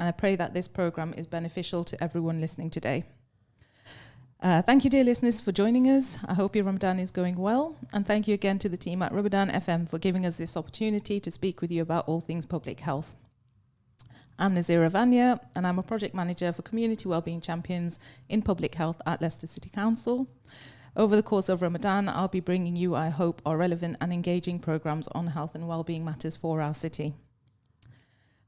and I pray that this program is beneficial to everyone listening today. Thank you, dear listeners, for joining us. I hope your Ramadan is going well, and thank you again to the team at Ramadan FM for giving us this opportunity to speak with you about all things public health. I'm Nazira Vania, and I'm a project manager for Community Wellbeing Champions in Public Health at Leicester City Council. Over the course of Ramadan, I'll be bringing you, I hope, are relevant and engaging programs on health and wellbeing matters for our city.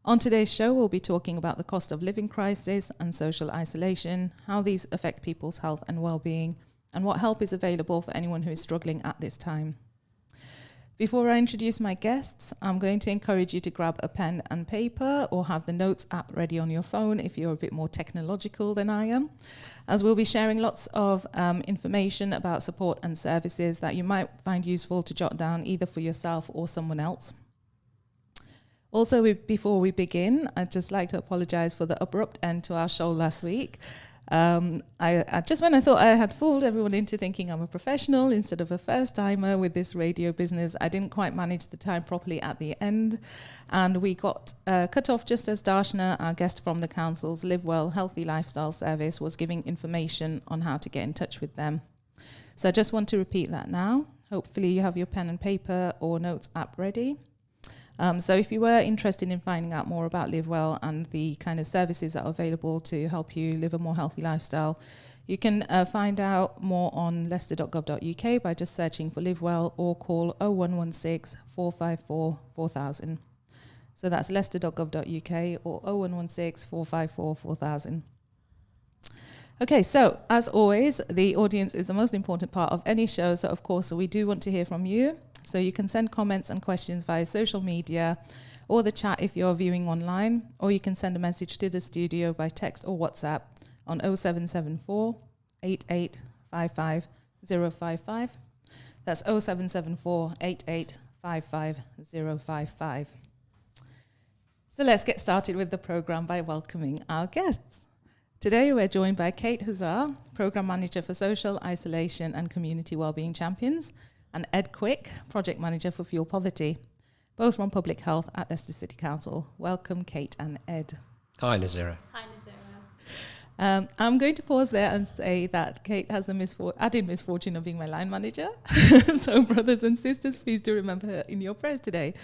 On today's show, we'll be talking about the cost of living crisis and social isolation, how these affect people's health and well-being, and what help is available for anyone who is struggling at this time. Before I introduce my guests, I'm going to encourage you to grab a pen and paper or have the Notes app ready on your phone if you're a bit more technological than I am, as we'll be sharing lots of information about support and services that you might find useful to jot down either for yourself or someone else. Also, before we begin, I'd just like to apologise for the abrupt end to our show last week. I just when I thought I had fooled everyone into thinking I'm a professional instead of a first-timer with this radio business, I didn't quite manage the time properly at the end, and we got cut off just as Darshana, our guest from the council's Live Well Healthy Lifestyle Service, was giving information on how to get in touch with them. So I just want to repeat that now. Hopefully you have your pen and paper or Notes app ready. So if you were interested in finding out more about Live Well and the kind of services that are available to help you live a more healthy lifestyle, you can find out more on leicester.gov.uk by just searching for Live Well or call 0116 454 4000. So that's leicester.gov.uk or 0116 454 4000. Okay, so as always, the audience is the most important part of any show. So of course, we do want to hear from you. So you can send comments and questions via social media or the chat if you're viewing online, or you can send a message to the studio by text or WhatsApp on 0774 8855 055. That's 0774 8855 055. So let's get started with the programme by welcoming our guests. Today we're joined by Kate Huszar, Programme Manager for Social Isolation and Community Wellbeing Champions, and Ed Quick, Project Manager for Fuel Poverty, both from Public Health at Leicester City Council. Welcome, Kate and Ed. Hi, Nazira. Hi, Nazira. I'm going to pause there and say that Kate has the added misfortune of being my line manager. So brothers and sisters, please do remember her in your prayers today.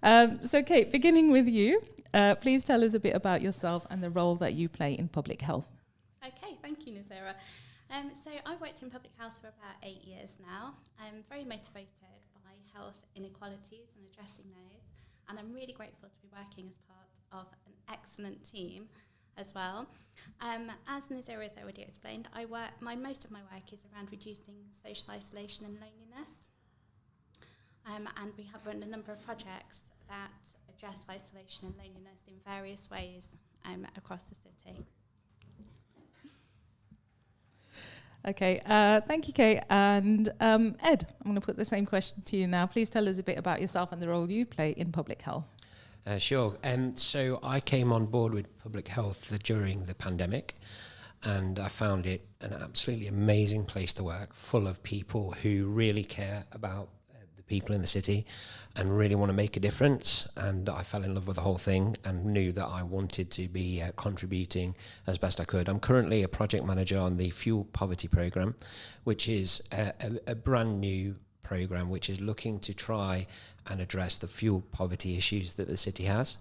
So Kate, beginning with you, please tell us a bit about yourself and the role that you play in public health. Okay, thank you, Nazira. So I've worked in public health for about 8 years now. I'm very motivated by health inequalities and addressing those, and I'm really grateful to be working as part of an excellent team as well. As Nazira has already explained, most of my work is around reducing social isolation and loneliness, and we have run a number of projects that address isolation and loneliness in various ways across the city. Okay, thank you, Kate. And Ed, I'm going to put the same question to you now. Please tell us a bit about yourself and the role you play in public health. Sure. So I came on board with public health during the pandemic, and I found it an absolutely amazing place to work, full of people who really care about the people in the city and really want to make a difference. And I fell in love with the whole thing and knew that I wanted to be contributing as best I could. I'm currently a project manager on the Fuel Poverty programme, which is a brand new programme which is looking to try and address the fuel poverty issues that the city has.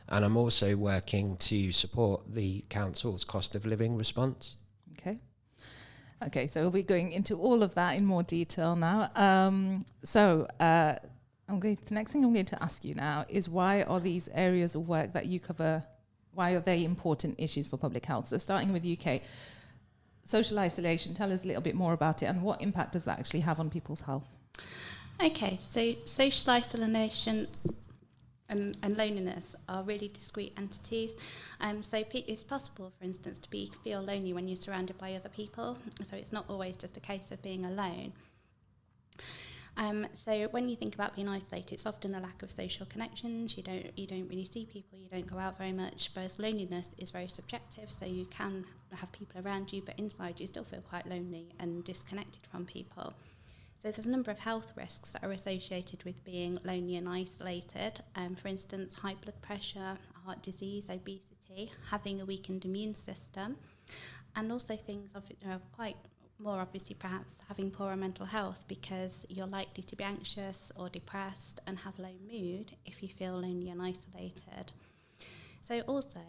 And I'm also working to support the council's cost of living response. Okay, so we'll be going into all of that in more detail now. The next thing I'm going to ask you now is, why are these areas of work that you cover, why are they important issues for public health? So starting with UK, social isolation, tell us a little bit more about it and what impact does that actually have on people's health? Okay, so social isolation and loneliness are really discrete entities. It's possible, for instance, to feel lonely when you're surrounded by other people. So it's not always just a case of being alone. So when you think about being isolated, it's often a lack of social connections. You don't really see people. You don't go out very much. Whereas loneliness is very subjective. So you can have people around you, but inside you still feel quite lonely and disconnected from people. So there's a number of health risks that are associated with being lonely and isolated. For instance, high blood pressure, heart disease, obesity, having a weakened immune system, and also things of quite more obviously perhaps having poorer mental health, because you're likely to be anxious or depressed and have low mood if you feel lonely and isolated. So also,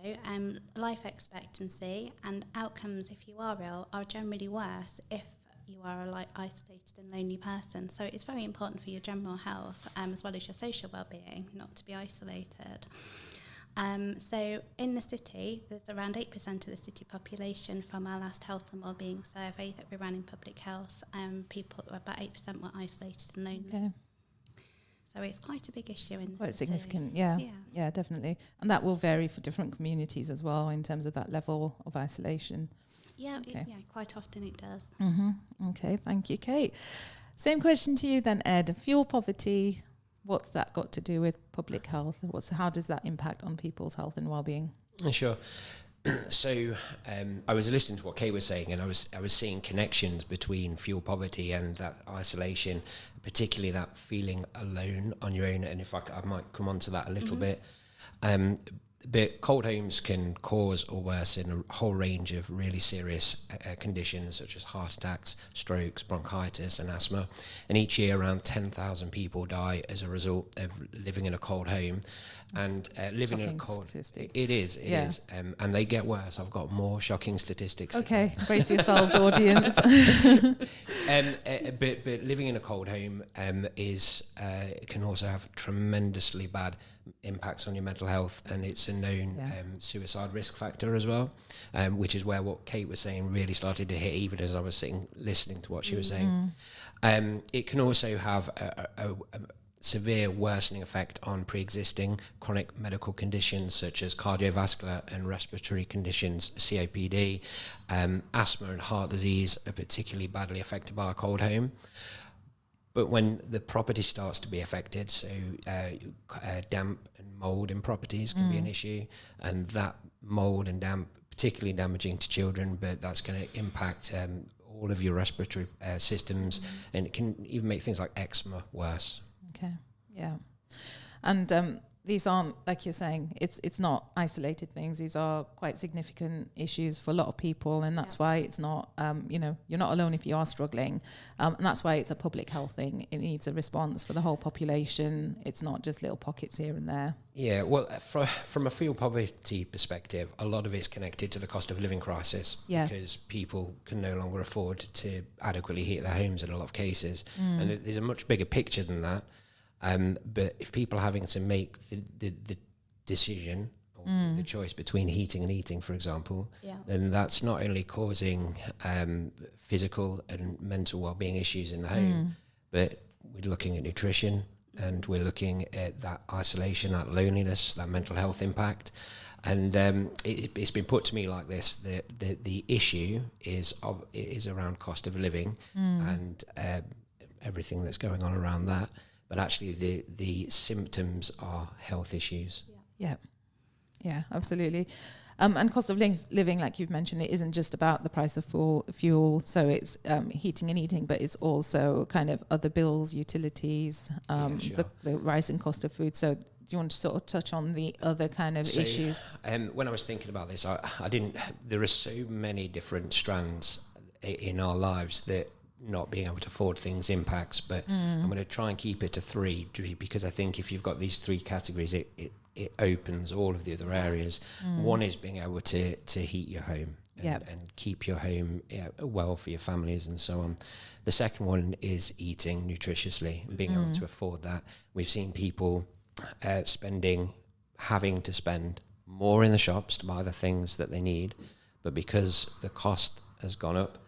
life expectancy and outcomes if you are ill are generally worse if you are a isolated and lonely person. So it's very important for your general health as well as your social well-being not to be isolated. So in the city, there's around 8% of the city population from our last health and wellbeing survey that we ran in public health. People, about 8% were isolated and lonely. Okay. So it's quite a big issue in the Quite city. significant, yeah, definitely. And that will vary for different communities as well in terms of that level of isolation. Yeah, Okay. quite often it does. Okay, thank you, Kate. Same question to you then, Ed. Fuel poverty, what's that got to do with public health? How does that impact on people's health and well-being? Sure. So I was listening to what Kate was saying, and I was seeing connections between fuel poverty and that isolation, particularly that feeling alone on your own. And if I might come on to that a little bit. But cold homes can cause or worsen a whole range of really serious conditions such as heart attacks, strokes, bronchitis and asthma. And each year around 10,000 people die as a result of living in a cold home. And living in a cold... statistic. It is. And they get worse. I've got more shocking statistics. Okay, brace yourselves, audience. But living in a cold home can also have tremendously bad impacts on your mental health, and it's a known suicide risk factor as well, which is where what Kate was saying really started to hit even as I was sitting listening to what she was saying. It can also have a severe worsening effect on pre-existing chronic medical conditions such as cardiovascular and respiratory conditions, COPD, asthma and heart disease are particularly badly affected by a cold home. But when the property starts to be affected, so damp and mould in properties can be an issue, and that mould and damp particularly damaging to children, but that's going to impact all of your respiratory systems, and it can even make things like eczema worse. Okay, yeah. And these aren't, like you're saying, it's not isolated things. These are quite significant issues for a lot of people, and that's why it's not, you're not alone if you are struggling. And that's why it's a public health thing. It needs a response for the whole population. It's not just little pockets here and there. Yeah, well, from a fuel poverty perspective, a lot of it's connected to the cost of living crisis, because people can no longer afford to adequately heat their homes in a lot of cases. And there's a much bigger picture than that. But if people are having to make the decision or the choice between heating and eating, for example, then that's not only causing physical and mental well-being issues in the home, but we're looking at nutrition, and we're looking at that isolation, that loneliness, that mental health impact. And it's been put to me like this: the issue is around cost of living and everything that's going on around that. But actually, the symptoms are health issues. Yeah, absolutely. And cost of living, like you've mentioned, it isn't just about the price of fuel. So it's heating and eating, but it's also kind of other bills, utilities, the rising cost of food. So do you want to sort of touch on the other kind of issues? When I was thinking about this, I didn't. There are so many different strands in our lives that not being able to afford things impacts, but I'm going to try and keep it to three, because I think if you've got these three categories, it opens all of the other areas. One is being able to heat your home and keep your home well for your families and so on. The second one is eating nutritiously and being able to afford that. We've seen people having to spend more in the shops to buy the things that they need, but because the cost has gone up,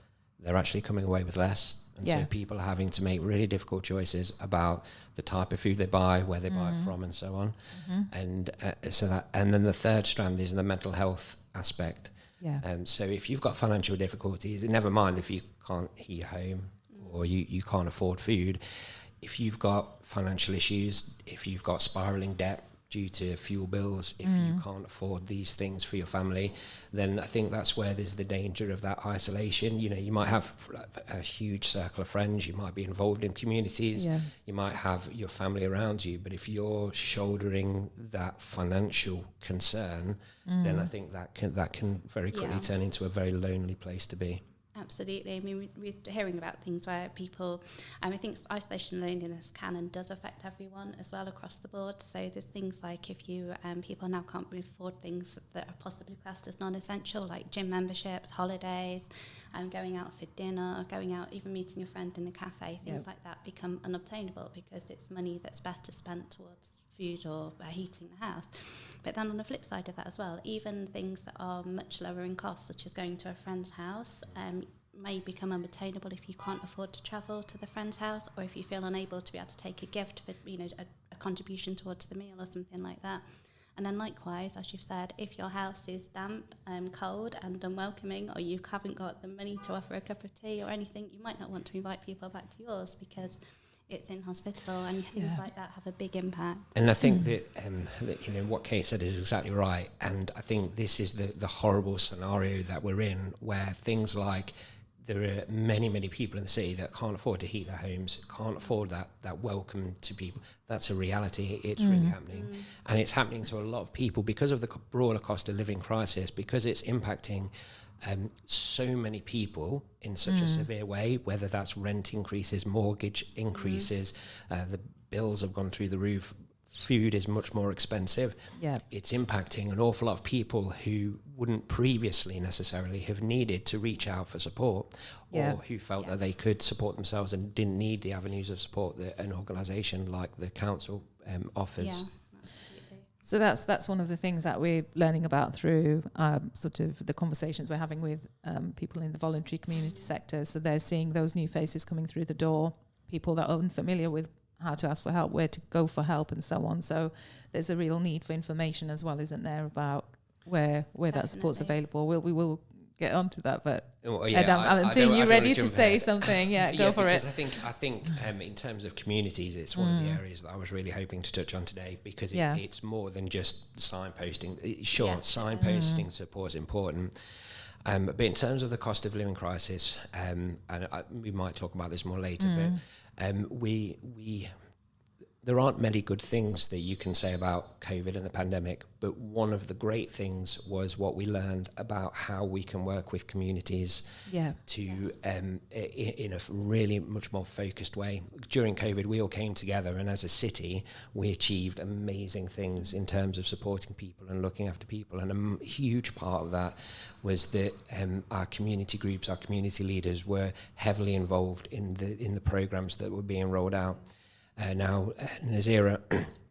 they're actually coming away with less. And so people are having to make really difficult choices about the type of food they buy, where they buy it from, and so on. And and then the third strand is the mental health aspect. So if you've got financial difficulties, and never mind if you can't heat your home or you can't afford food, if you've got financial issues, if you've got spiraling debt, due to fuel bills, if you can't afford these things for your family, then I think that's where there's the danger of that isolation. You know, you might have a huge circle of friends, you might be involved in communities, you might have your family around you, but if you're shouldering that financial concern, then I think that can very quickly turn into a very lonely place to be. Absolutely. I mean, we're hearing about things where people, I think isolation and loneliness can and does affect everyone as well across the board. So there's things like if you, people now can't afford things that are possibly classed as non-essential, like gym memberships, holidays, going out for dinner, going out, even meeting a friend in the cafe, things like that become unobtainable because it's money that's better spent towards food or heating the house. But then on the flip side of that as well, even things that are much lower in cost, such as going to a friend's house, may become unobtainable if you can't afford to travel to the friend's house, or if you feel unable to be able to take a gift for, you know, a contribution towards the meal or something like that. And then likewise, as you've said, if your house is damp and cold and unwelcoming, or you haven't got the money to offer a cup of tea or anything, you might not want to invite people back to yours because it's inhospitable, and things like that have a big impact. And I think that you know, what Kate said is exactly right. And I think this is the horrible scenario that we're in, where things like there are many people in the city that can't afford to heat their homes, can't afford that welcome to people. That's a reality. It's really happening. And it's happening to a lot of people because of the broader cost of living crisis, because it's impacting so many people in such a severe way, whether that's rent increases, mortgage increases, the bills have gone through the roof, food is much more expensive. It's impacting an awful lot of people who wouldn't previously necessarily have needed to reach out for support, or who felt that they could support themselves and didn't need the avenues of support that an organisation like the council offers. So that's one of the things that we're learning about through sort of the conversations we're having with people in the voluntary community sector. So they're seeing those new faces coming through the door, people that are unfamiliar with how to ask for help, where to go for help, and so on. So there's a real need for information as well, isn't there, about where that support's available. We will get onto that, but Ed, I'm seeing you ready to say something. Go for it. I think in terms of communities, it's one of the areas that I was really hoping to touch on today, because it's more than just signposting. Signposting support is important. But in terms of the cost of living crisis, and we might talk about this more later, but there aren't many good things that you can say about COVID and the pandemic, but one of the great things was what we learned about how we can work with communities to in a really much more focused way. During COVID, we all came together, and as a city, we achieved amazing things in terms of supporting people and looking after people. And a huge part of that was that our community groups, our community leaders were heavily involved in the programs that were being rolled out. Now, Nazira,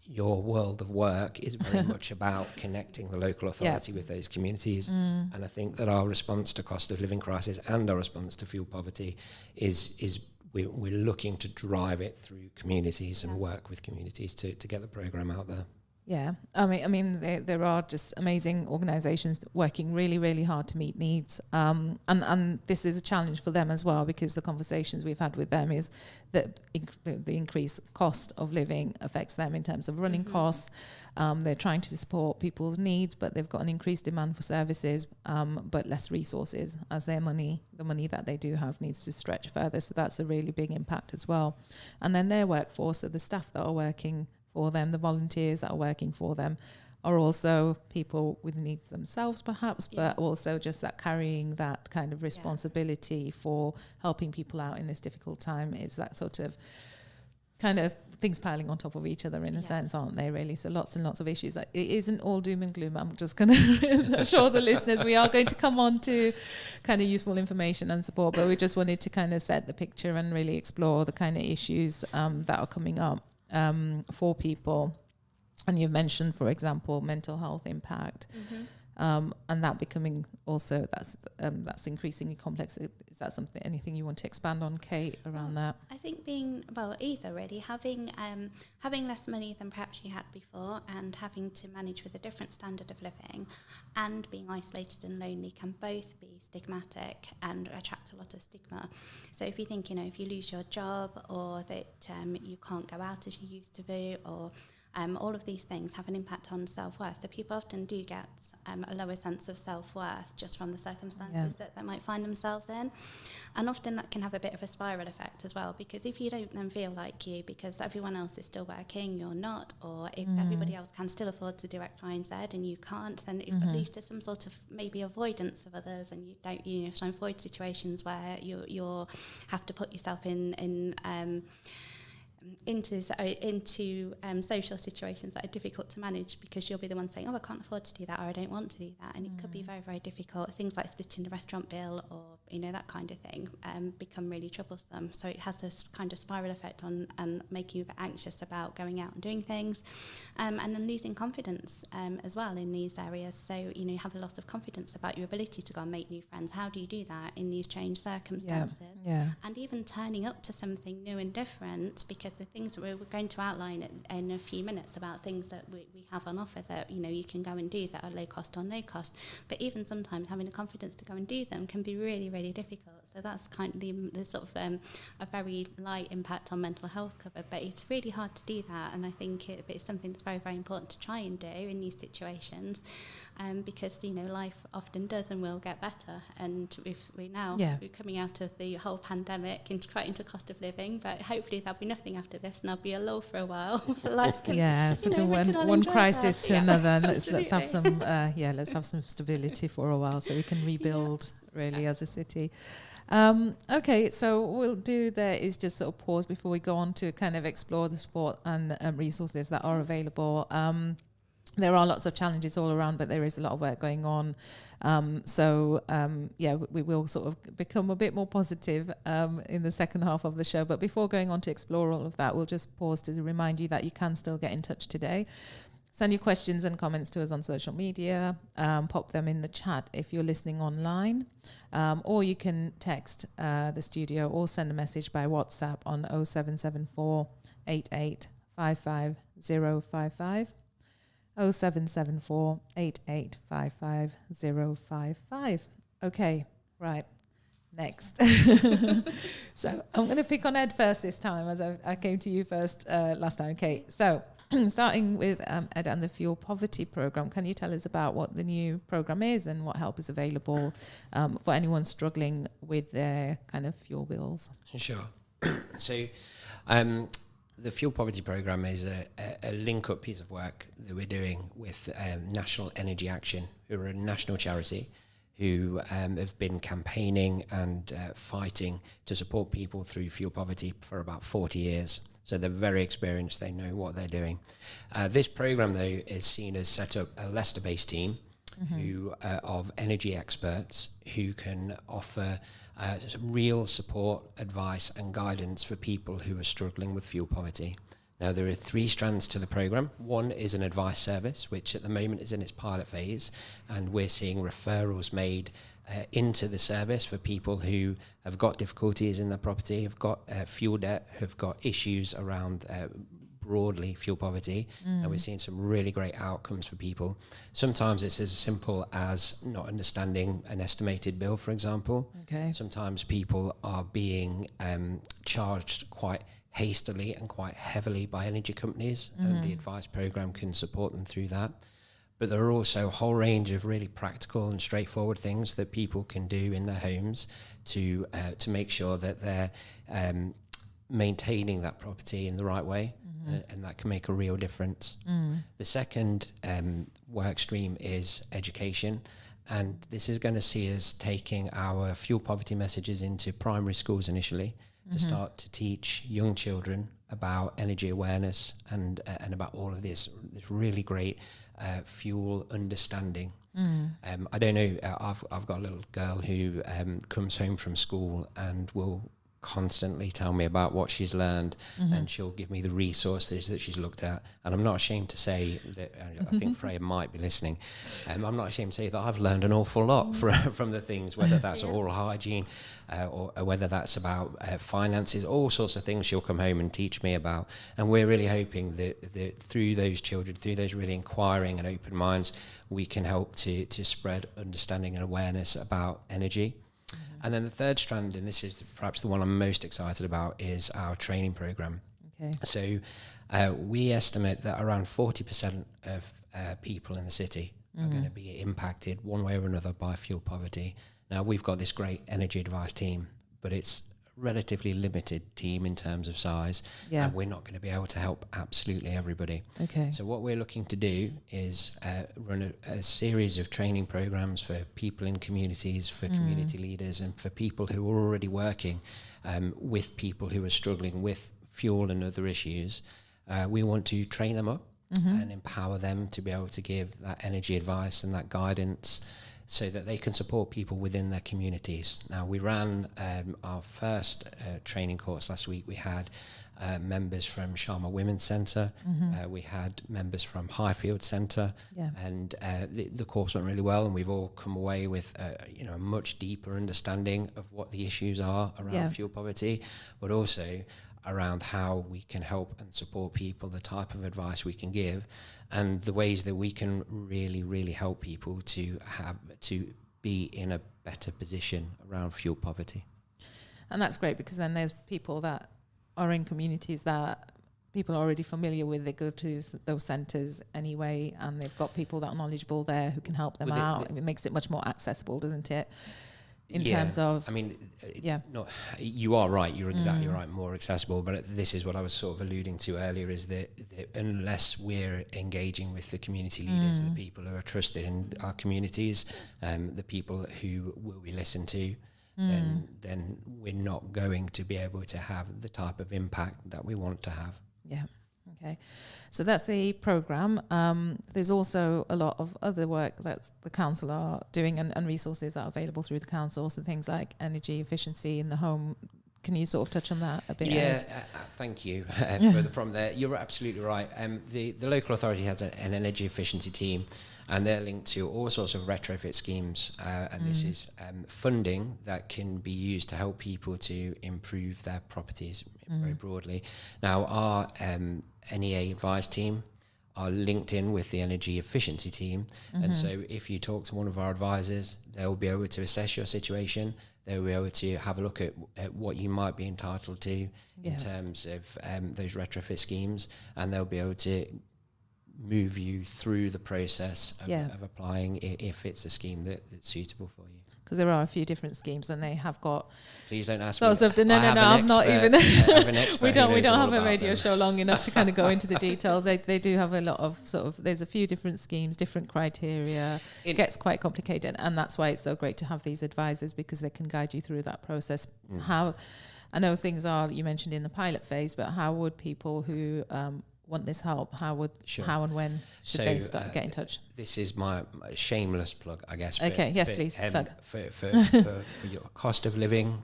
your world of work is very much about connecting the local authority with those communities. And I think that our response to cost of living crisis and our response to fuel poverty is we're looking to drive it through communities and work with communities to get the programme out there. Yeah, I mean, there are just amazing organisations working really, really hard to meet needs, and this is a challenge for them as well, because the conversations we've had with them is that the increased cost of living affects them in terms of running costs. They're trying to support people's needs, but they've got an increased demand for services, but less resources, as the money that they do have needs to stretch further. So that's a really big impact as well. And then their workforce, so the staff that are working for them, the volunteers that are working for them, are also people with needs themselves perhaps, but also just that carrying that kind of responsibility for helping people out in this difficult time. It's that sort of kind of things piling on top of each other in a sense, aren't they, really? So lots and lots of issues. It isn't all doom and gloom. I'm just going to assure the listeners we are going to come on to kind of useful information and support, but we just wanted to kind of set the picture and really explore the kind of issues that are coming up for people. And you've mentioned, for example, mental health impact, and that becoming also that's increasingly complex. Is that anything you want to expand on, Kate, around that? I think either really having less money than perhaps you had before, and having to manage with a different standard of living, and being isolated and lonely can both be stigmatic and attract a lot of stigma. So if you think, if you lose your job, or that you can't go out as you used to do, or all of these things have an impact on self-worth. So people often do get a lower sense of self-worth just from the circumstances that they might find themselves in. And often that can have a bit of a spiral effect as well, because if you don't then feel like you, because everyone else is still working, you're not, or if everybody else can still afford to do X, Y, and Z and you can't, then at least there's some sort of maybe avoidance of others, and you don't, so avoid situations where you're have to put yourself into social situations that are difficult to manage, because you'll be the one saying, I can't afford to do that, or I don't want to do that, and it could be very, very difficult. Things like splitting the restaurant bill, or that kind of thing, become really troublesome. So it has this kind of spiral effect on and making you a bit anxious about going out and doing things, and then losing confidence as well in these areas. So you have a lot of confidence about your ability to go and make new friends. How do you do that in these changed circumstances? And even turning up to something new and different, because the things that we're going to outline in a few minutes about things that we have on offer that you can go and do that are low cost or no cost, but even sometimes having the confidence to go and do them can be really, really difficult. So that's kind of the sort of a very light impact on mental health cover, but it's really hard to do that, and I think it's something that's very, very important to try and do in these situations, because life often does and will get better, and if we're coming out of the whole pandemic into cost of living, but hopefully there'll be nothing after this and there'll be a lull for a while. Life can, sort of one crisis to another. Let's have some let's have some stability for a while so we can rebuild really as a city. Okay, so what we'll do there is just sort of pause before we go on to kind of explore the support and resources that are available. There are lots of challenges all around, but there is a lot of work going on. We will sort of become a bit more positive in the second half of the show. But before going on to explore all of that, we'll just pause to remind you that you can still get in touch today. Send your questions and comments to us on social media. Pop them in the chat if you're listening online. Or you can text the studio or send a message by WhatsApp on 0774 8855055. 0774 8855055. Okay, right. Next. So I'm going to pick on Ed first this time, as I came to you first last time. Okay, so starting with Ed and the Fuel Poverty Programme, can you tell us about what the new programme is and what help is available for anyone struggling with their kind of fuel bills? Sure. So the Fuel Poverty Programme is a link-up piece of work that we're doing with National Energy Action, who are a national charity who have been campaigning and fighting to support people through fuel poverty for about 40 years. So they're very experienced, they know what they're doing. This programme, though, is seen as set up a Leicester-based team who of energy experts who can offer real support, advice and guidance for people who are struggling with fuel poverty. Now, there are 3 strands to the programme. One is an advice service, which at the moment is in its pilot phase, and we're seeing referrals made into the service for people who have got difficulties in their property, have got fuel debt, have got issues around broadly fuel poverty, and we're seeing some really great outcomes for people. Sometimes it's as simple as not understanding an estimated bill, for example. Okay. Sometimes people are being charged quite hastily and quite heavily by energy companies, and the advice program can support them through that. But there are also a whole range of really practical and straightforward things that people can do in their homes to make sure that they're maintaining that property in the right way, and that can make a real difference. The second work stream is education, and this is going to see us taking our fuel poverty messages into primary schools initially to start to teach young children about energy awareness and about all of this really great fuel understanding. I don't know, I've got a little girl who comes home from school and will constantly tell me about what she's learned, and she'll give me the resources that she's looked at, and I'm not ashamed to say that I think Freya might be listening. I'm not ashamed to say that I've learned an awful lot from the things, whether that's oral hygiene or whether that's about finances, all sorts of things she'll come home and teach me about. And we're really hoping that through those children, through those really inquiring and open minds, we can help to spread understanding and awareness about energy. And then the third strand, and this is perhaps the one I'm most excited about, is our training program. Okay. So We estimate that around 40% of people in the city are going to be impacted one way or another by fuel poverty. Now, we've got this great energy advice team, but it's relatively limited team in terms of size, and we're not going to be able to help absolutely everybody. Okay. So what we're looking to do is run a series of training programs for people in communities, for community leaders, and for people who are already working with people who are struggling with fuel and other issues. We want to train them up and empower them to be able to give that energy advice and that guidance, so that they can support people within their communities. Now, we ran our first training course last week. We had members from Sharma Women's Centre, we had members from Highfield Centre, and the course went really well, and we've all come away with a much deeper understanding of what the issues are around fuel poverty, but also around how we can help and support people, the type of advice we can give, and the ways that we can really, really help people to be in a better position around fuel poverty. And that's great, because then there's people that are in communities that people are already familiar with. They go to those centres anyway, and they've got people that are knowledgeable there who can help them out. It makes it much more accessible, doesn't it? In terms of, not, you are right. You're exactly right. More accessible, but this is what I was sort of alluding to earlier: is that unless we're engaging with the community leaders, the people who are trusted in our communities, the people who will be listened to, then we're not going to be able to have the type of impact that we want to have. Yeah. Okay. So that's a programme. There's also a lot of other work that the council are doing, and resources that are available through the council. So things like energy efficiency in the home. Can you sort of touch on that a bit? Yeah, thank you for the prompt there. You're absolutely right. The local authority has an energy efficiency team, and they're linked to all sorts of retrofit schemes, and this is funding that can be used to help people to improve their properties very broadly. Now, our NEA advice team are linked in with the energy efficiency team, and so if you talk to one of our advisors, they'll be able to assess your situation. They'll be able to have a look at what you might be entitled to in terms of those retrofit schemes, and they'll be able to move you through the process of applying if it's a scheme that's suitable for you. Because there are a few different schemes, and they have got. Please don't ask lots me. No, I'm not even. We don't have a radio show long enough to kind of go into the details. They do have a lot of there's a few different schemes, different criteria. It gets quite complicated, and that's why it's so great to have these advisors, because they can guide you through that process. How, I know things are, you mentioned in the pilot phase, but how would people who want this help, how and when should they start get in touch? This is my shameless plug, I guess. Okay, yes, please. Plug. For your cost of living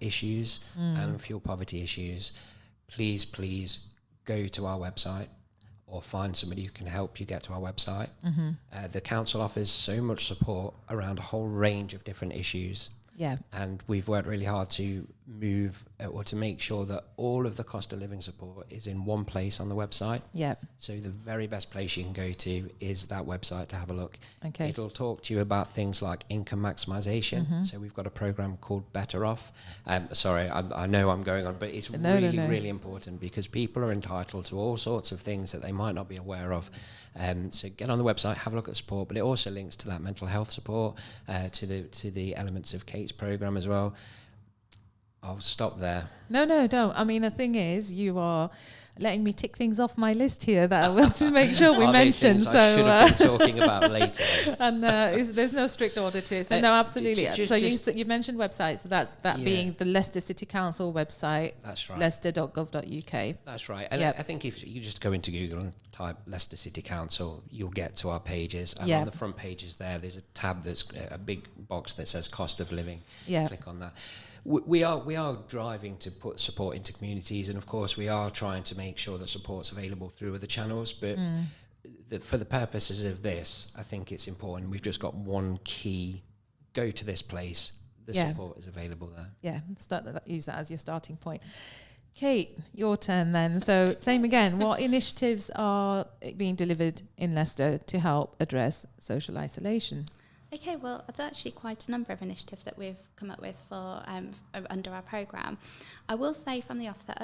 issues and fuel poverty issues, please go to our website or find somebody who can help you get to our website. The council offers so much support around a whole range of different issues. Yeah. And we've worked really hard to move or to make sure that all of the cost of living support is in one place on the website. Yeah. So the very best place you can go to is that website to have a look. Okay. It'll talk to you about things like income maximization. So we've got a program called Better Off. Sorry, I know I'm going on, but it's really important, because people are entitled to all sorts of things that they might not be aware of. So get on the website, have a look at the support, but it also links to that mental health support, to the elements of Kate's program as well. I'll stop there. No, don't. I mean, the thing is, you are letting me tick things off my list here that I want to make sure we mention. So I should have been talking about later. And there's no strict order to it. So no, absolutely. You mentioned websites. So that being the Leicester City Council website. That's right. Leicester.gov.uk. That's right. And I think if you just go into Google and type Leicester City Council, you'll get to our pages. And on the front pages there's a tab that's a big box that says cost of living. Yeah. Click on that. We are driving to put support into communities, and of course we are trying to make sure that support's available through other channels, but for the purposes of this, I think it's important. We've just got one key: go to this place, the support is available there. Yeah, use that as your starting point. Kate, your turn then. So same again, what initiatives are being delivered in Leicester to help address social isolation? Okay, well, there's actually quite a number of initiatives that we've come up with for under our programme. I will say from the off that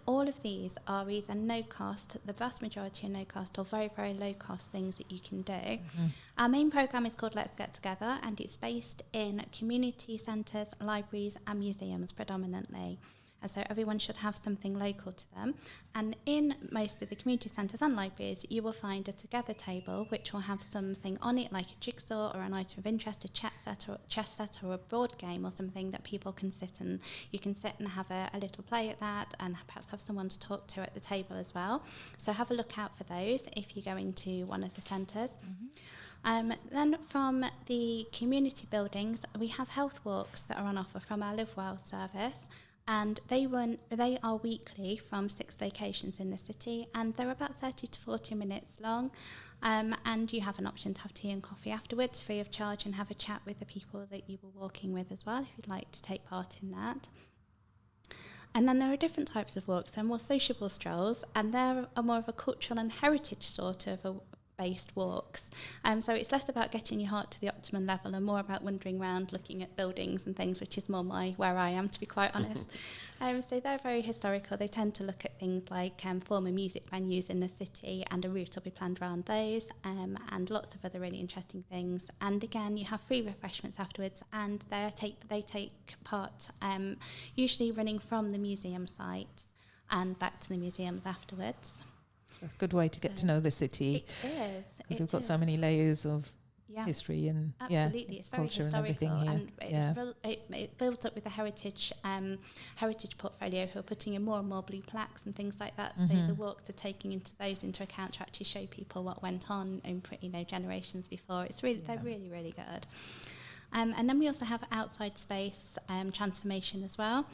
all of these are either no cost, the vast majority are no cost, or very, very low cost things that you can do. Mm-hmm. Our main programme is called Let's Get Together, and it's based in community centres, libraries and museums predominantly. And so everyone should have something local to them. And in most of the community centres and libraries, you will find a together table which will have something on it, like a jigsaw or an item of interest, a chess set or a board game or something that people can sit and you can sit and have a little play at that, and perhaps have someone to talk to at the table as well. So have a look out for those if you go into one of the centres. Mm-hmm. Then from the community buildings, we have health walks that are on offer from our Live Well service. And they are weekly from 6 locations in the city, and they're about 30 to 40 minutes long. And you have an option to have tea and coffee afterwards, free of charge, and have a chat with the people that you were walking with as well, if you'd like to take part in that. And then there are different types of walks. They're more sociable strolls, and they're more of a cultural and heritage sort of based walks. So it's less about getting your heart to the optimum level and more about wandering around looking at buildings and things, which is more where I am, to be quite honest. So they're very historical. They tend to look at things like former music venues in the city, and a route will be planned around those, and lots of other really interesting things. And again, you have free refreshments afterwards, and they take part usually running from the museum sites and back to the museums afterwards. It's a good way to get to know the city. It is. Because we've got so many layers of history and absolutely. It's very historical, and it builds up with the heritage portfolio, who are putting in more and more blue plaques and things like that. Mm-hmm. So the walks are taking those into account to actually show people what went on in generations before. It's really they're really, really good. And then we also have outside space transformation as well.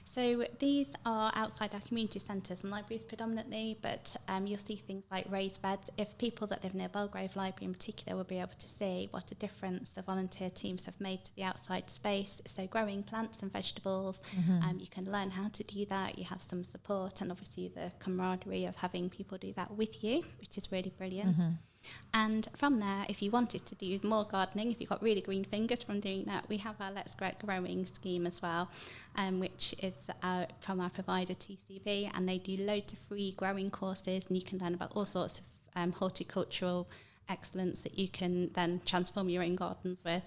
So these are outside our community centres and libraries predominantly, but you'll see things like raised beds. If people that live near Belgrave Library in particular will be able to see what a difference the volunteer teams have made to the outside space. So growing plants and vegetables, you can learn how to do that. You have some support, and obviously the camaraderie of having people do that with you, which is really brilliant. Mm-hmm. And from there, if you wanted to do more gardening, if you've got really green fingers from doing that, we have our Let's Get Growing scheme as well, which is from our provider TCV, and they do loads of free growing courses, and you can learn about all sorts of horticultural excellence that you can then transform your own gardens with.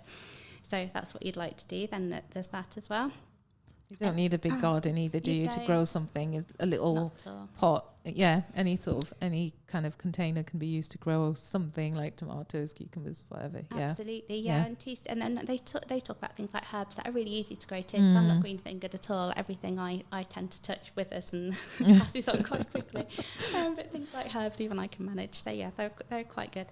So if that's what you'd like to do, then there's that as well. You don't need a big garden either, do you to grow something? A little pot, any kind of container can be used to grow something like tomatoes, cucumbers, whatever. Absolutely, And they talk about things like herbs that are really easy to grow too. Because I'm not green-fingered at all. Everything I tend to touch withers and passes on quite quickly. But things like herbs, even I can manage. So they're quite good.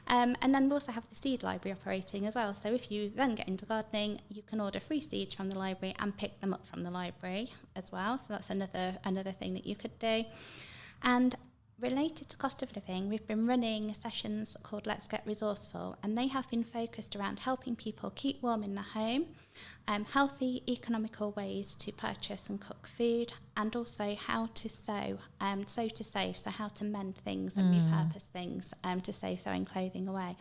And then we also have the seed library operating as well. So if you then get into gardening, you can order free seeds from the library and pick them up from the library as well. So that's another thing that you could do. And related to cost of living, we've been running sessions called Let's Get Resourceful, and they have been focused around helping people keep warm in the home, healthy, economical ways to purchase and cook food, and also how to sew to save, so how to mend things and repurpose things to save throwing clothing away.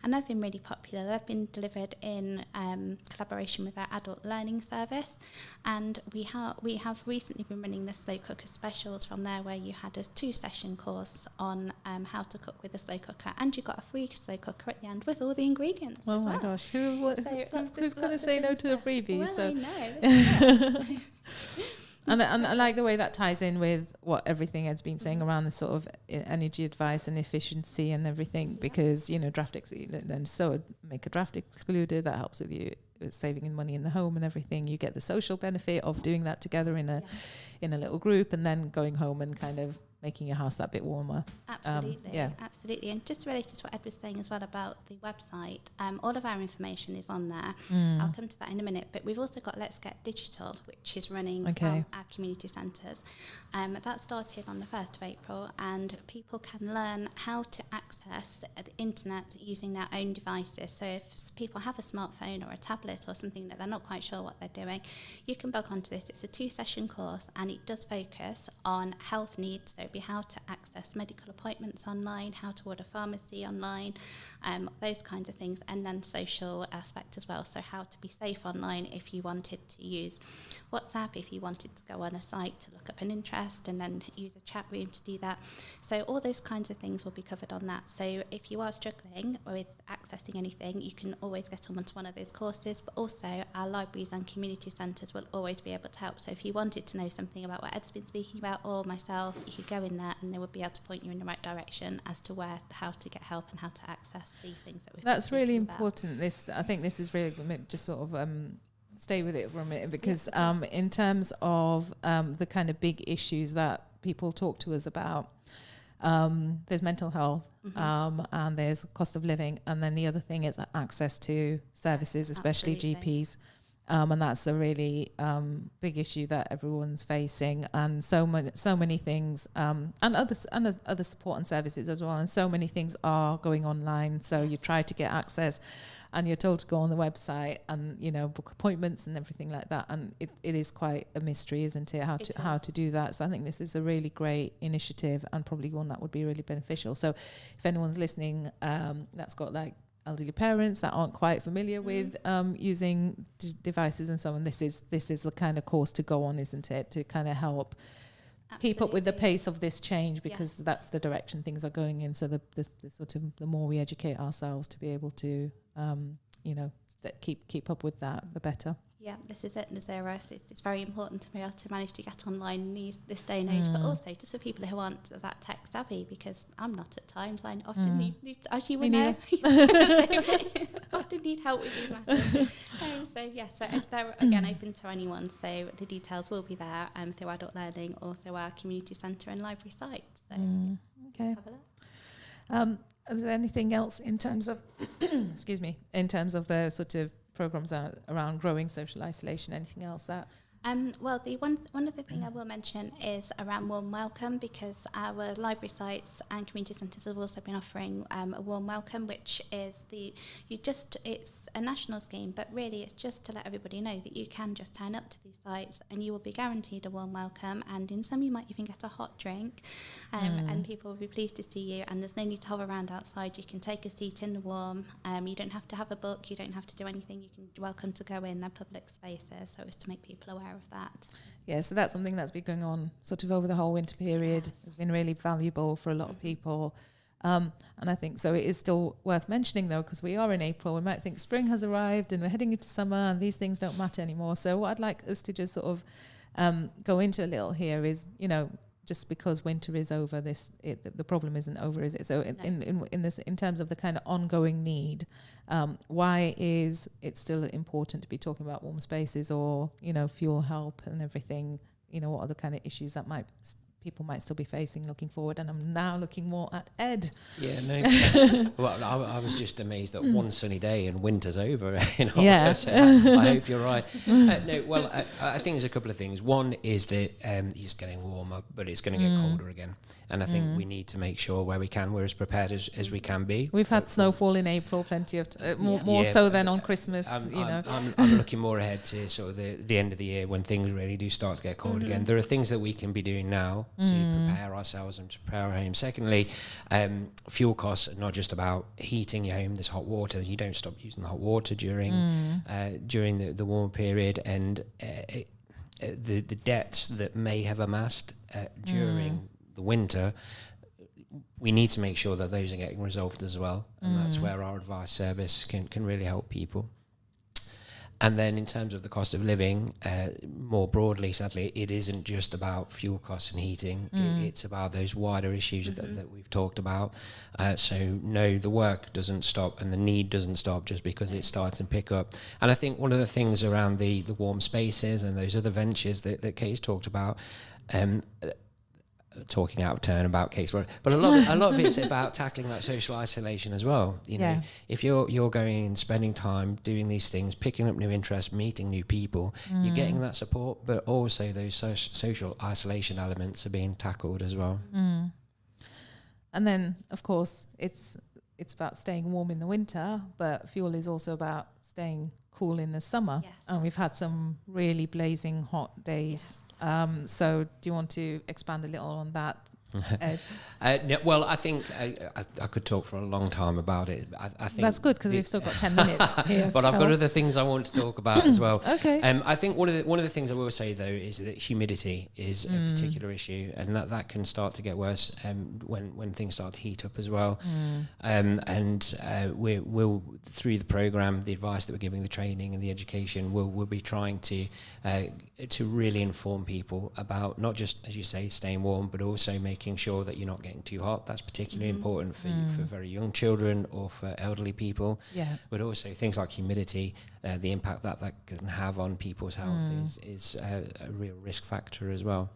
And they've been really popular. They've been delivered in collaboration with our adult learning service, and we have recently been running the slow cooker specials from there, where you had a 2-session course on how to cook with a slow cooker, and you got a free slow cooker at the end with all the ingredients. Oh my gosh, who's going to say no to a freebie? Well, so. I know. And I like the way that ties in with what everything Ed's been saying around the sort of energy advice and efficiency and everything, because, draft then make a draft excluder that helps with you saving money in the home and everything. You get the social benefit of doing that together in a little group, and then going home and kind of making your house that bit warmer. Absolutely. And just related to what Ed was saying as well about the website, all of our information is on there. I'll come to that in a minute, but we've also got Let's Get Digital, which is running from our community centres. That started on the 1st of April, and people can learn how to access the internet using their own devices. So if people have a smartphone or a tablet or something that they're not quite sure what they're doing, you can bug onto this. It's a 2-session course, and it does focus on health needs, so it'd be how to access medical appointments online, how to order pharmacy online, those kinds of things, and then social aspect as well. So how to be safe online if you wanted to use WhatsApp, if you wanted to go on a site to look up an interest and then use a chat room to do that. So all those kinds of things will be covered on that. So if you are struggling with accessing anything, you can always get on to one of those courses, but also our libraries and community centres will always be able to help. So if you wanted to know something about what Ed's been speaking about, or myself, you could go in there and they would be able to point you in the right direction as to how to get help and how to access the things that we've been That's really speaking important. I think this is really just sort of stay with it for a minute, because in terms of the kind of big issues that people talk to us about, there's mental health, and there's cost of living, and then the other thing is access to services, especially GPs. And that's a really big issue that everyone's facing, and so many things, and other support and services as well. And so many things are going online. So you try to get access, and you're told to go on the website and book appointments and everything like that. And it is quite a mystery, isn't it? How to do that. So I think this is a really great initiative, and probably one that would be really beneficial. So if anyone's listening, that's got like elderly parents that aren't quite familiar with using devices and so on, this is the kind of course to go on, isn't it, to kind of help keep up with the pace of this change, because that's the direction things are going in. So the sort of the more we educate ourselves to be able to keep up with that, the better. Yeah, this is it, Nazira. So it's very important to be able to manage to get online in this day and age, but also just for people who aren't that tech savvy, because I'm not at times. I often need as you will know, often need help with these matters. So yes, they're again open to anyone. So the details will be there through Adult Learning or through our community centre and library site. So okay. Have a look. Is there anything else in terms of excuse me, in terms of the sort of programs around growing social isolation? Anything else that? Well, the one other thing I will mention is around warm welcome, because our library sites and community centres have also been offering a warm welcome, which is it's a national scheme, but really it's just to let everybody know that you can just turn up to these sites and you will be guaranteed a warm welcome, and in some you might even get a hot drink, and people will be pleased to see you, and there's no need to hover around outside. You can take a seat in the warm. You don't have to have a book, you don't have to do anything. You can welcome to go in. They're public spaces, so it's to make people aware of that. Yeah, so that's something that's been going on sort of over the whole winter period. Yes. It's been really valuable for a lot of people. And I think so it is still worth mentioning, though, because we are in April. We might think spring has arrived and we're heading into summer and these things don't matter anymore. So what I'd like us to just sort of go into a little here is, just because winter is over, the problem isn't over, is it? So in terms of the kind of ongoing need, why is it still important to be talking about warm spaces or fuel help and everything? What are the kind of issues that people might still be facing looking forward? And I'm now looking more at Ed. Yeah, no. Well, I was just amazed that one sunny day and winter's over. Yeah. So I hope you're right. I think there's a couple of things. One is that it's getting warmer, but it's going to get colder again. And I think we need to make sure where we can, we're as prepared as we can be. We've had snowfall in April, plenty of more so than on Christmas. I'm looking more ahead to sort of the end of the year when things really do start to get cold again. There are things that we can be doing now to prepare ourselves and to prepare our home. Secondly, fuel costs are not just about heating your home. There's hot water. You don't stop using the hot water during the warm period, and the debts that may have amassed during the winter, we need to make sure that those are getting resolved as well, and that's where our advice service can really help people. And then in terms of the cost of living, more broadly, sadly, it isn't just about fuel costs and heating. It's about those wider issues that we've talked about. So no, the work doesn't stop and the need doesn't stop just because it starts and pick up. And I think one of the things around the warm spaces and those other ventures that Kate's talked about, talking out of turn about case, but a lot of it's about tackling that social isolation as well. If you're going and spending time doing these things, picking up new interests, meeting new people, you're getting that support, but also those social isolation elements are being tackled as well. And then, of course, it's about staying warm in the winter, but fuel is also about staying cool in the summer. Yes. And we've had some really blazing hot days. Yes. So do you want to expand a little on that? Well, I think I could talk for a long time about it. I think that's good, because we've still got 10 minutes here. But I've got other things I want to talk about as well. Okay. I think one of the things I will say though is that humidity is a particular issue, and that can start to get worse when things start to heat up as well. We'll through the program, the advice that we're giving, the training and the education, we'll be trying to really inform people about not just, as you say, staying warm, but also making sure that you're not getting too hot. That's particularly important for very young children or for elderly people. Yeah. But also things like humidity, the impact that can have on people's health is a real risk factor as well.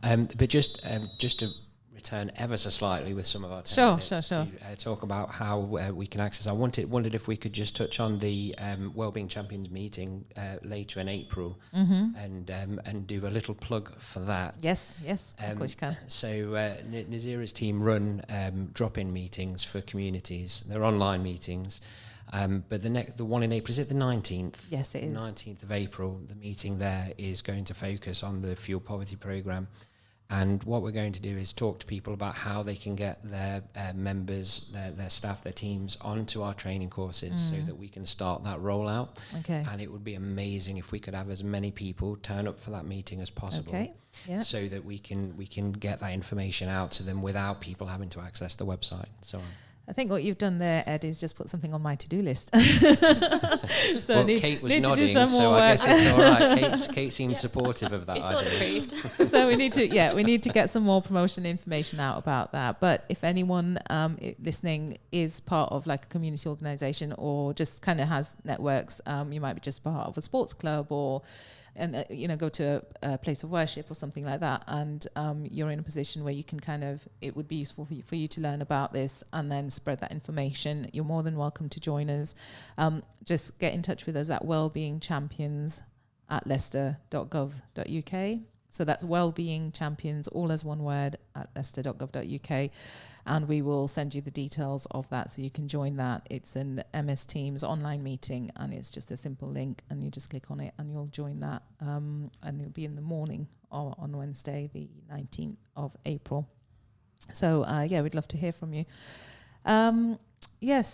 But just to return ever so slightly with some of our minutes to talk about how we can access. I wondered if we could just touch on the Wellbeing Champions meeting later in April, and do a little plug for that. Yes, of course you can. So Nazira's team run drop-in meetings for communities. They're online meetings. But the one in April, is it the 19th? Yes, it is. 19th of April. The meeting there is going to focus on the Fuel Poverty Programme. And what we're going to do is talk to people about how they can get their members, their staff, their teams onto our training courses so that we can start that rollout. Okay. And it would be amazing if we could have as many people turn up for that meeting as possible. Okay. Yeah. So that we can get that information out to them without people having to access the website and so on. I think what you've done there, Ed, is just put something on my to-do list. So Kate was nodding, so I guess it's all right. Kate seems supportive of that idea. So we need to get some more promotion information out about that. But if anyone listening is part of like a community organisation or just kind of has networks, you might be just part of a sports club or go to a place of worship or something like that, and you're in a position where you can it would be useful for you to learn about this and then spread that information. You're more than welcome to join us. Just get in touch with us at wellbeingchampions@leicester.gov.uk. So that's Wellbeing Champions, all as one word, at leicester.gov.uk. And we will send you the details of that so you can join that. It's an MS Teams online meeting, and it's just a simple link, and you just click on it and you'll join that. And it'll be in the morning on Wednesday, the 19th of April. So, we'd love to hear from you. Just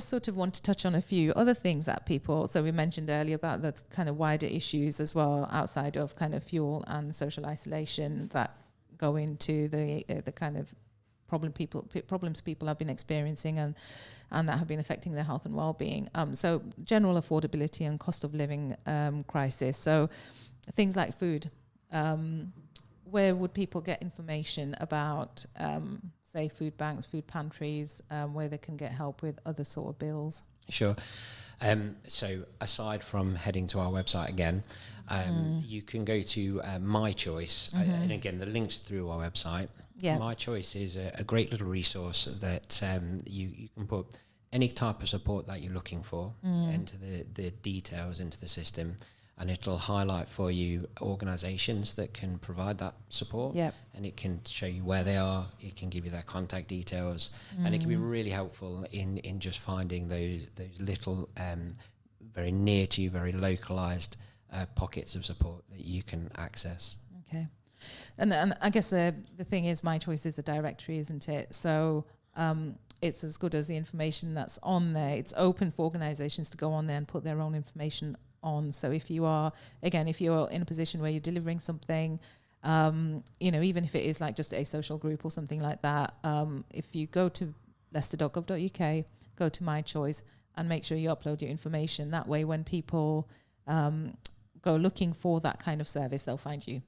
sort of want to touch on a few other things that people, so we mentioned earlier about the kind of wider issues as well outside of kind of fuel and social isolation that go into the kind of problems people have been experiencing and that have been affecting their health and well-being. So general affordability and cost of living crisis. So things like food. Where would people get information about say food banks, food pantries, where they can get help with other sort of bills? Sure. So aside from heading to our website again, you can go to My Choice, and again, the link's through our website. Yeah. My Choice is a great little resource that you can put any type of support that you're looking for into the details into the system. And it'll highlight for you organisations that can provide that support. Yep. And it can show you where they are. It can give you their contact details. And it can be really helpful in just finding those little, very near to you, very localised pockets of support that you can access. Okay. And I guess the thing is, My Choice is a directory, isn't it? So it's as good as the information that's on there. It's open for organisations to go on there and put their own information on. So if you're in a position where you're delivering something, even if it is like just a social group or something like that, if you go to leicester.gov.uk, go to My Choice and make sure you upload your information. That way when people go looking for that kind of service, they'll find you.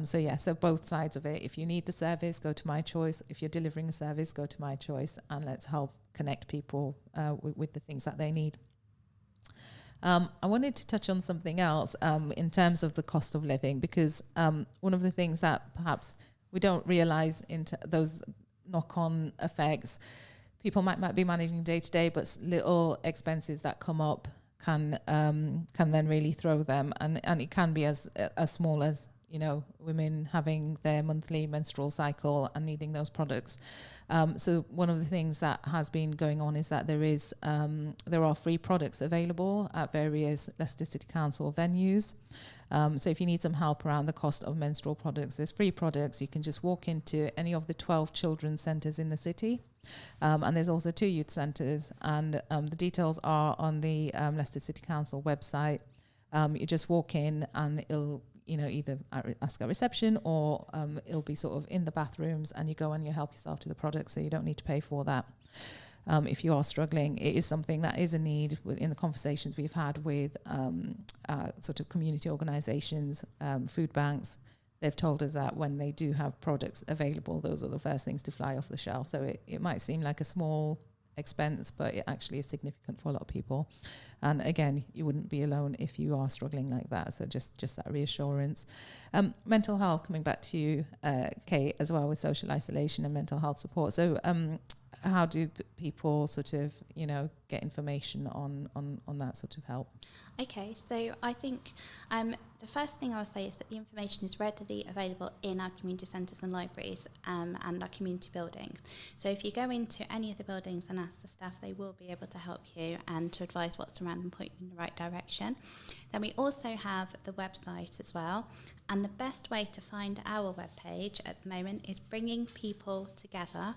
So both sides of it. If you need the service, go to My Choice. If you're delivering a service, go to My Choice, and let's help connect people with the things that they need. I wanted to touch on something else in terms of the cost of living, because one of the things that perhaps we don't realise into those knock-on effects, people might be managing day to day, but little expenses that come up can then really throw them, and it can be as small as women having their monthly menstrual cycle and needing those products. So one of the things that has been going on is that there are free products available at various Leicester City Council venues. So if you need some help around the cost of menstrual products, there's free products. You can just walk into any of the 12 children's centres in the city. And there's also 2 youth centres. And the details are on the Leicester City Council website. You just walk in and it'll either ask at reception or it'll be sort of in the bathrooms, and you go and you help yourself to the product, so you don't need to pay for that. If you are struggling, it is something that is a need in the conversations we've had with sort of community organisations, food banks. They've told us that when they do have products available, those are the first things to fly off the shelf. So it might seem like a small expense, but it actually is significant for a lot of people. And again, you wouldn't be alone if you are struggling like that. So just that reassurance. Mental health, coming back to you, Kate, as well, with social isolation and mental health support. So how do people sort of, get information on that sort of help? Okay, so I think the first thing I would say is that the information is readily available in our community centres and libraries and our community buildings. So if you go into any of the buildings and ask the staff, they will be able to help you and to advise what's around and point you in the right direction. Then we also have the website as well. And the best way to find our webpage at the moment is Bringing People Together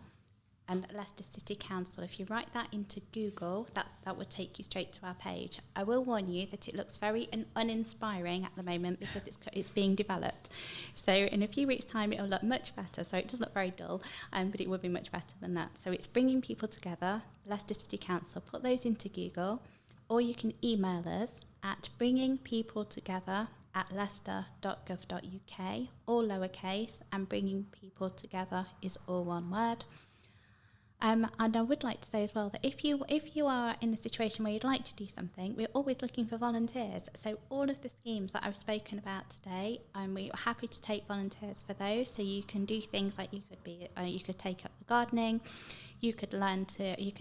and Leicester City Council. If you write that into Google, that would take you straight to our page. I will warn you that it looks very uninspiring at the moment because it's being developed. So in a few weeks' time, it'll look much better. So it does look very dull, but it will be much better than that. So it's Bringing People Together, Leicester City Council. Put those into Google, or you can email us at bringingpeopletogether@leicester.gov.uk, all lowercase, and Bringing People Together is all one word. And I would like to say as well that if you are in a situation where you'd like to do something, we're always looking for volunteers. So all of the schemes that I've spoken about today, we're happy to take volunteers for those. So you can do things like you could take up the gardening, you could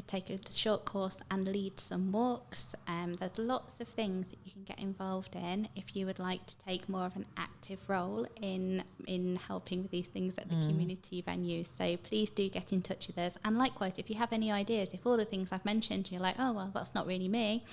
take a short course and lead some walks. There's lots of things that you can get involved in if you would like to take more of an active role in helping with these things at the community venues. So please do get in touch with us. And likewise, if you have any ideas, if all the things I've mentioned, you're like, oh, well, that's not really me,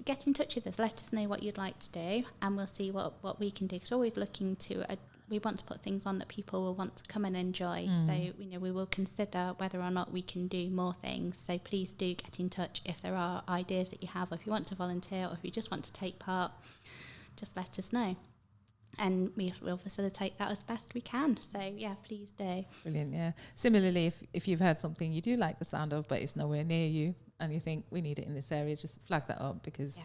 get in touch with us. Let us know what you'd like to do, and we'll see what we can do. Because we're always looking to we want to put things on that people will want to come and enjoy. So, we will consider whether or not we can do more things. So please do get in touch if there are ideas that you have, or if you want to volunteer, or if you just want to take part, just let us know. And we'll facilitate that as best we can. So, yeah, please do. Brilliant, yeah. Similarly, if you've heard something you do like the sound of, but it's nowhere near you, and you think we need it in this area, just flag that up, because,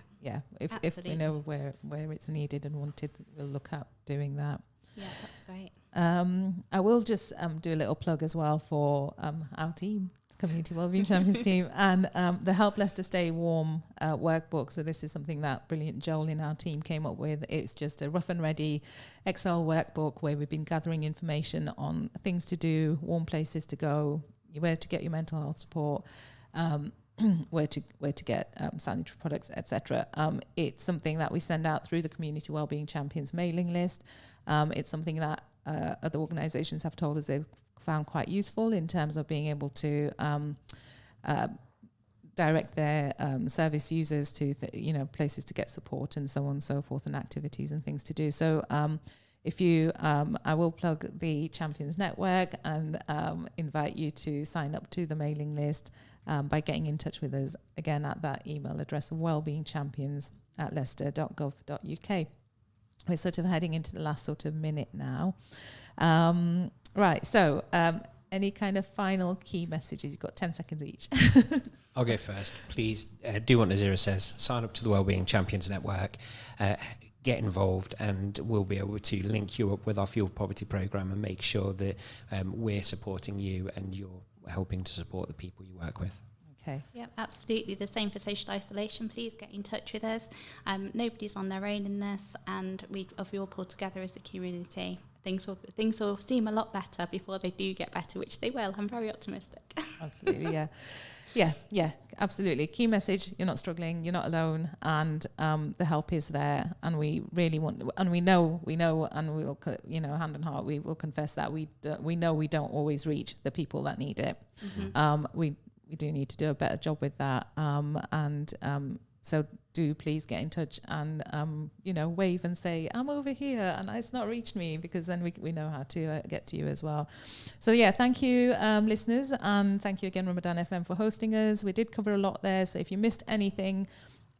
if we know where it's needed and wanted, we'll look at doing that. Yeah, that's great. I will just do a little plug as well for our team, Community Wellbeing Champions team, and the Help Leicester Stay Warm workbook. So this is something that brilliant Joel in our team came up with. It's just a rough and ready Excel workbook where we've been gathering information on things to do, warm places to go, where to get your mental health support, where to get sanitary products, etc. It's something that we send out through the Community Wellbeing Champions mailing list. It's something that other organisations have told us they've found quite useful in terms of being able to direct their service users to places to get support and so on and so forth, and activities and things to do. So if you, I will plug the Champions Network and invite you to sign up to the mailing list by getting in touch with us, again, at that email address, wellbeingchampions@leicester.gov.uk. We're sort of heading into the last sort of minute now. Right, so any kind of final key messages? You've got 10 seconds each. I'll go first. Please do what Nazira says. Sign up to the Wellbeing Champions Network. Get involved, and we'll be able to link you up with our Fuel Poverty programme and make sure that we're supporting you and you're helping to support the people you work with. Okay. Yeah, absolutely. The same for social isolation. Please get in touch with us. Nobody's on their own in this, and we all pull together as a community. Things will seem a lot better before they do get better, which they will. I'm very optimistic. Absolutely, yeah. Yeah, absolutely. Key message: you're not struggling, you're not alone, and the help is there. And we really want, and we know, and we'll, hand on heart, we will confess that we know we don't always reach the people that need it. We do need to do a better job with that. So do please get in touch and, wave and say, I'm over here and it's not reached me, because then we know how to get to you as well. So yeah, thank you, listeners. And thank you again, Ramadan FM, for hosting us. We did cover a lot there. So if you missed anything,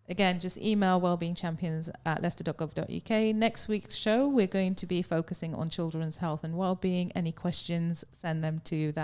again, just email wellbeingchampions@leicester.gov.uk. Next week's show, we're going to be focusing on children's health and wellbeing. Any questions, send them to that